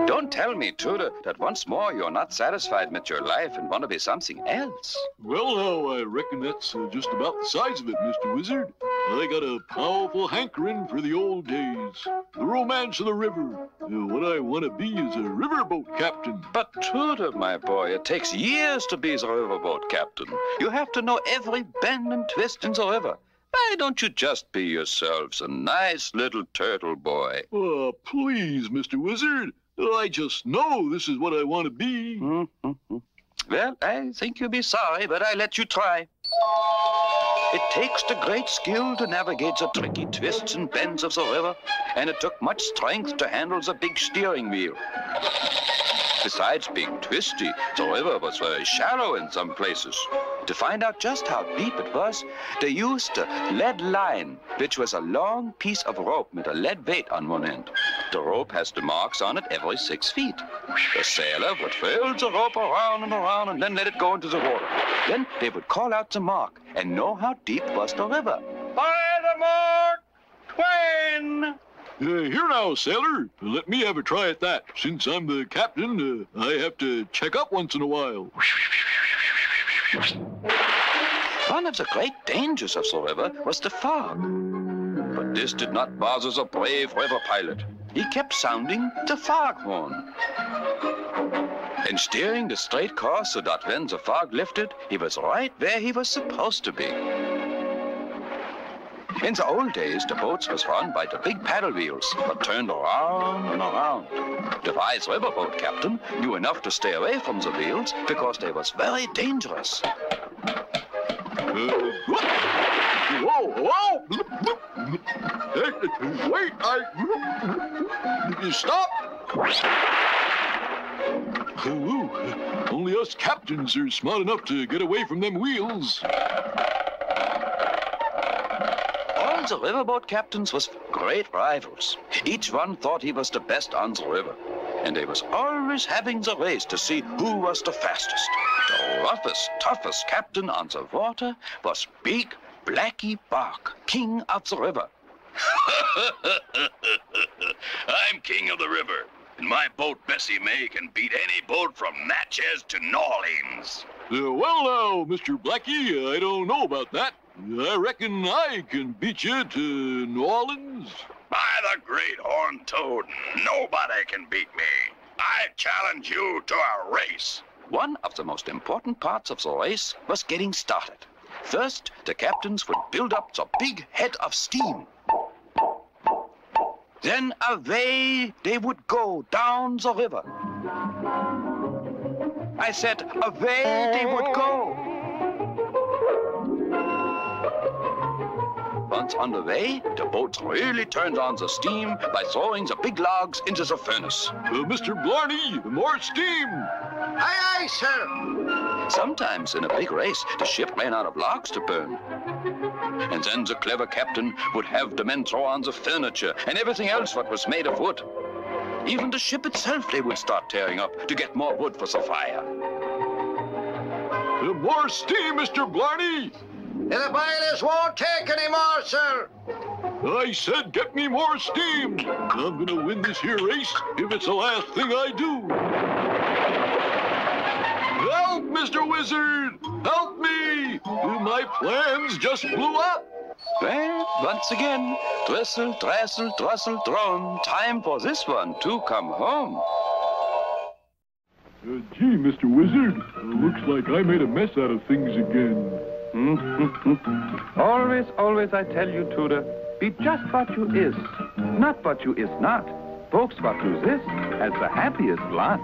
Don't tell me, Tudor, that once more you're not satisfied with your life and want to be something else. Well, now, I reckon that's just about the size of it, Mr. Wizard. I got a powerful hankering for the old days. The romance of the river. What I want to be is a riverboat captain. But Tudor, my boy, it takes years to be the riverboat captain. You have to know every bend and twist in the river. Why don't you just be yourselves a nice little turtle boy? Oh, please, Mr. Wizard. I just know this is what I want to be. Well, I think you'll be sorry, but I let you try. It takes the great skill to navigate the tricky twists and bends of the river, and it took much strength to handle the big steering wheel. Besides being twisty, the river was very shallow in some places. To find out just how deep it was, they used a lead line, which was a long piece of rope with a lead weight on one end. The rope has the marks on it every 6 feet. The sailor would whirl the rope around and then let it go into the water. Then they would call out the mark and know how deep was the river. By the mark, Twain! Here now, sailor. Let me have a try at that. Since I'm the captain, I have to check up once in a while. One of the great dangers of the river was the fog. But this did not bother the brave river pilot. He kept sounding the foghorn and steering the straight course so that when the fog lifted, he was right where he was supposed to be. In the old days, the boats was run by the big paddle wheels, but turned around and around. The wise riverboat captain knew enough to stay away from the wheels because they was very dangerous. Whoa! Wait, stop! Only us captains are smart enough to get away from them wheels. The riverboat captains was great rivals. Each one thought he was the best on the river. And they was always having the race to see who was the fastest. The roughest, toughest captain on the water was Big Blackie Bark, king of the river. I'm king of the river, and my boat Bessie May can beat any boat from Natchez to New Orleans. Well now, Mr. Blackie, I don't know about that. I reckon I can beat you to New Orleans. By the great horned toad, nobody can beat me. I challenge you to a race. One of the most important parts of the race was getting started. First, the captains would build up the big head of steam. Then away they would go down the river. I said, away they would go. Once on the way, the boats really turned on the steam by throwing the big logs into the furnace. Mr. Blarney, more steam! Aye, aye, sir. Sometimes in a big race, the ship ran out of logs to burn. And then the clever captain would have the men throw on the furniture and everything else what was made of wood. Even the ship itself they would start tearing up to get more wood for the fire. More steam, Mr. Blarney! The boilers won't take any more, sir. I said get me more steam. I'm gonna win this here race if it's the last thing I do. Help, Mr. Wizard! Help me! My plans just blew up. Well, once again, twistle, trestle, trussle, drone. Time for this one to come home. Gee, Mr. Wizard, looks like I made a mess out of things again. Always I tell you, Tudor, be just what you is, not what you is not. Folks what you is the happiest lot.